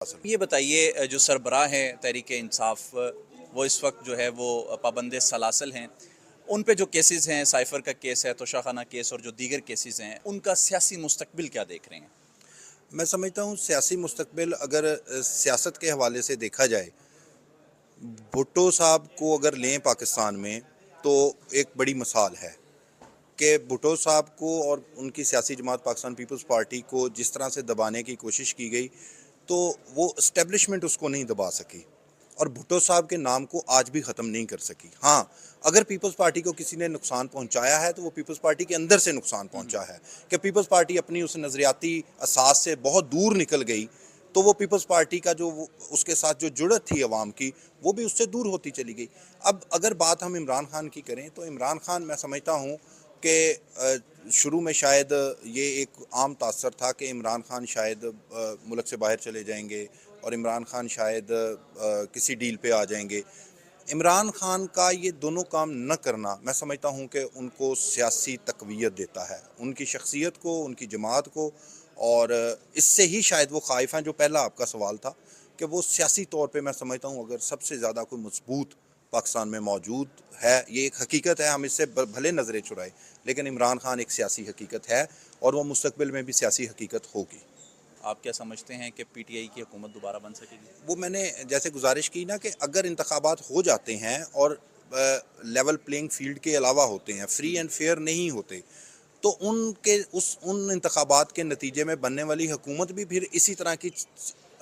ये बताइए जो सरबराह हैं तहरीक इंसाफ वो इस वक्त जो है वो पाबंद सलासल हैं, उन पे जो केसेस हैं, साइफर का केस है, तोशाखाना केस और जो दीगर केसेस हैं, उनका सियासी मुस्तकबिल क्या देख रहे हैं? मैं समझता हूँ सियासी मुस्तकबिल अगर सियासत के हवाले से देखा जाए, भुट्टो साहब को अगर लें पाकिस्तान में, तो एक बड़ी मिसाल है कि भुट्टो साहब को और उनकी सियासी जमात पाकिस्तान पीपल्स पार्टी को जिस तरह से दबाने की कोशिश की गई, तो वो इस्टेब्लिशमेंट उसको नहीं दबा सकी और भुट्टो साहब के नाम को आज भी ख़त्म नहीं कर सकी। हाँ, अगर पीपल्स पार्टी को किसी ने नुकसान पहुंचाया है तो वो पीपल्स पार्टी के अंदर से नुकसान पहुंचा है कि पीपल्स पार्टी अपनी उस नज़रियाती असास से बहुत दूर निकल गई, तो वो पीपल्स पार्टी का जो उसके साथ जो जुड़त थी अवाम की, वो भी उससे दूर होती चली गई। अब अगर बात हम इमरान खान की करें, तो इमरान खान मैं समझता हूँ कि शुरू में शायद ये एक आम तासर था कि इमरान खान शायद मुल्क से बाहर चले जाएंगे और इमरान खान शायद किसी डील पे आ जाएंगे। इमरान खान का ये दोनों काम न करना मैं समझता हूँ कि उनको सियासी तक़वियत देता है, उनकी शख्सियत को, उनकी जमात को, और इससे ही शायद वो ख़ाइफ़ हैं। जो पहला आपका सवाल था कि वो सियासी तौर पे मैं समझता हूँ अगर सबसे ज़्यादा कोई मजबूत पाकिस्तान में मौजूद है, ये एक हकीकत है, हम इससे भले नज़रें चुराएं, लेकिन इमरान खान एक सियासी हकीकत है और वो मुस्तकबिल में भी सियासी हकीकत होगी। आप क्या समझते हैं कि पीटीआई की हुकूमत दोबारा बन सकेगी? वो मैंने जैसे गुजारिश की ना कि अगर इंतखाबात हो जाते हैं और लेवल प्लेइंग फील्ड के अलावा होते हैं, फ्री एंड फेयर नहीं होते, तो उन इंतखाबात के नतीजे में बनने वाली हुकूमत भी फिर इसी तरह की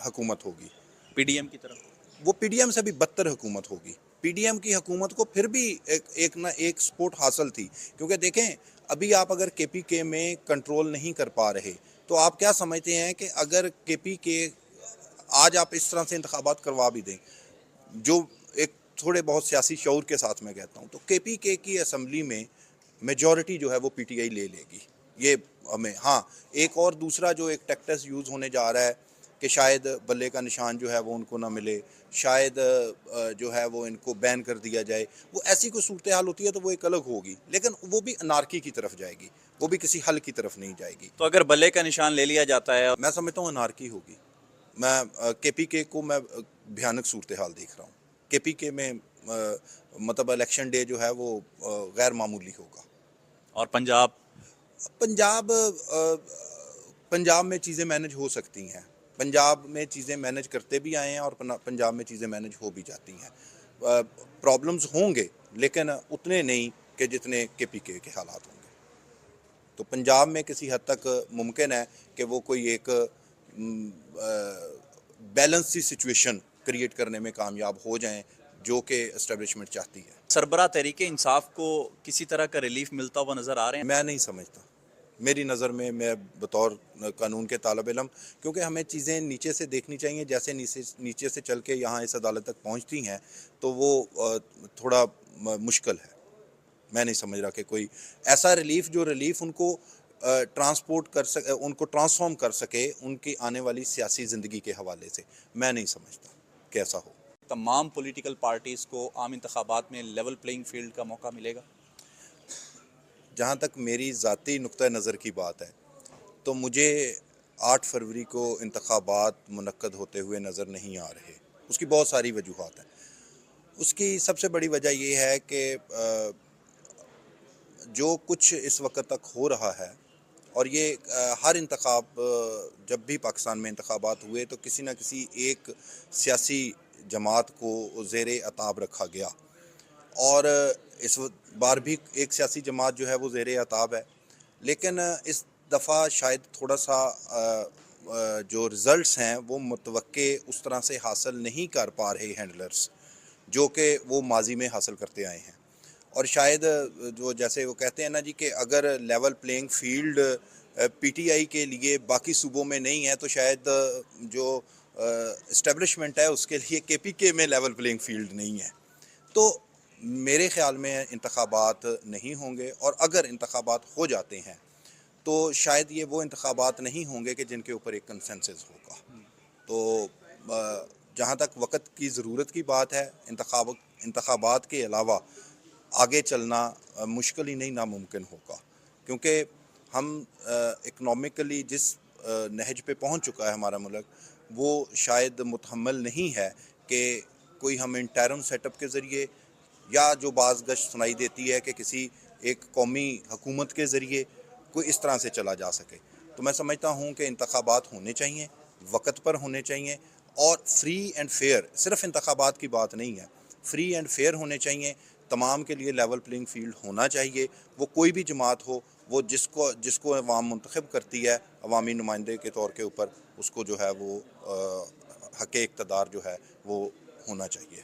हुकूमत होगी। पीडीएम की तरफ? वो पीडीएम से भी बदतर हुकूमत होगी। पीडीएम की हुकूमत को फिर भी एक सपोर्ट हासिल थी, क्योंकि देखें, अभी आप अगर केपीके में कंट्रोल नहीं कर पा रहे, तो आप क्या समझते हैं कि अगर केपीके आज आप इस तरह से इंतखाबात करवा भी दें, जो एक थोड़े बहुत सियासी शऊर के साथ मैं कहता हूँ, तो केपीके की असम्बली में मेजॉरिटी जो है वो पीटीआई ले लेगी। ये हमें, हाँ, एक और दूसरा जो एक टैक्टिस यूज़ होने जा रहा है कि शायद बल्ले का निशान जो है वो उनको ना मिले, शायद जो है वो इनको बैन कर दिया जाए। वो ऐसी कोई सूरत हाल होती है तो वो एक अलग होगी, लेकिन वो भी अनारकी की तरफ जाएगी, वो भी किसी हल की तरफ नहीं जाएगी। तो अगर बल्ले का निशान ले लिया जाता है? मैं समझता हूँ अनारकी होगी। मैं केपीके को मैं भयानक सूरत हाल देख रहा हूँ। केपीके में मतलब इलेक्शन डे जो है वो गैर मामूली होगा। और पंजाब? पंजाब पंजाब में चीज़ें मैनेज हो सकती हैं। पंजाब में चीज़ें मैनेज करते भी आए हैं और पंजाब में चीज़ें मैनेज हो भी जाती हैं। प्रॉब्लम्स होंगे, लेकिन उतने नहीं कि जितने केपीके के हालात होंगे। तो पंजाब में किसी हद तक मुमकिन है कि वो कोई एक बैलेंस सी सिचुएशन क्रिएट करने में कामयाब हो जाएं, जो कि एस्टेब्लिशमेंट चाहती है। सरबराह तहरीक इंसाफ को किसी तरह का रिलीफ मिलता हुआ नजर आ रहे हैं? मैं नहीं समझता। मेरी नज़र में, मैं बतौर कानून के तालब इलम, क्योंकि हमें चीज़ें नीचे से देखनी चाहिए, जैसे नीचे नीचे से चल के यहाँ इस अदालत तक पहुँचती हैं, तो वो थोड़ा मुश्किल है। मैं नहीं समझ रहा कि कोई ऐसा रिलीफ, जो रिलीफ उनको ट्रांसपोर्ट कर सके, उनको ट्रांसफॉर्म कर सके उनकी आने वाली सियासी ज़िंदगी के हवाले से, मैं नहीं समझता कि ऐसा हो। तमाम पॉलिटिकल पार्टीज़ को आम इंतखाबात में लेवल प्लेइंग फील्ड का मौका मिलेगा? जहाँ तक मेरी ज़ाती नुक्ता नज़र की बात है, तो मुझे 8 फरवरी को इंतखाबात मुनक्कद होते हुए नज़र नहीं आ रहे। उसकी बहुत सारी वजूहात हैं। उसकी सबसे बड़ी वजह ये है कि जो कुछ इस वक्त तक हो रहा है, और ये हर इंतखाब, जब भी पाकिस्तान में इंतखाबात हुए तो किसी न किसी एक सियासी जमात को ज़ेर अताब रखा गया, और इस बार भी एक सियासी जमात जो है वो ज़ेर अताब है। लेकिन इस दफ़ा शायद थोड़ा सा जो रिज़ल्ट्स हैं वो मुतवक्के उस तरह से हासिल नहीं कर पा रहे हैंडलर्स, जो कि वो माजी में हासिल करते आए हैं। और शायद जो जैसे वो कहते हैं ना जी, कि अगर लेवल प्लेइंग फील्ड पीटीआई के लिए बाकी सूबों में नहीं है, तो शायद जो इस्टेब्लिशमेंट है उसके लिए केपीके में लेवल प्लेइंग फील्ड नहीं है। तो मेरे ख़्याल में इंतखाबात नहीं होंगे, और अगर इंतखाबात हो जाते हैं तो शायद ये वो इंतखाबात नहीं होंगे कि जिनके ऊपर एक कंसेंसस होगा। तो जहाँ तक वक़्त की ज़रूरत की बात है, इंतखाबात के अलावा आगे चलना मुश्किल ही नहीं, नामुमकिन होगा, क्योंकि हम इकनॉमिकली जिस नहज पे पहुँच चुका है हमारा मुल्क, वो शायद मुतहम्मल नहीं है कि कोई हम इंटरम सेटअप के ज़रिए या जो बाज़ गश सुनाई देती है कि किसी एक कौमी हुकूमत के ज़रिए कोई इस तरह से चला जा सके। तो मैं समझता हूँ कि इंतखाबात होने चाहिए, वक्त पर होने चाहिए और फ्री एंड फेयर, सिर्फ इंतखाबात की बात नहीं है, फ्री एंड फेयर होने चाहिए, तमाम के लिए लेवल प्लेइंग फील्ड होना चाहिए। वो कोई भी जमात हो, वो जिसको जिसको अवाम मुंतखब करती है अवामी नुमाइंदे के तौर के ऊपर, उसको जो है वो हक़ इक़्तिदार जो है वो होना चाहिए।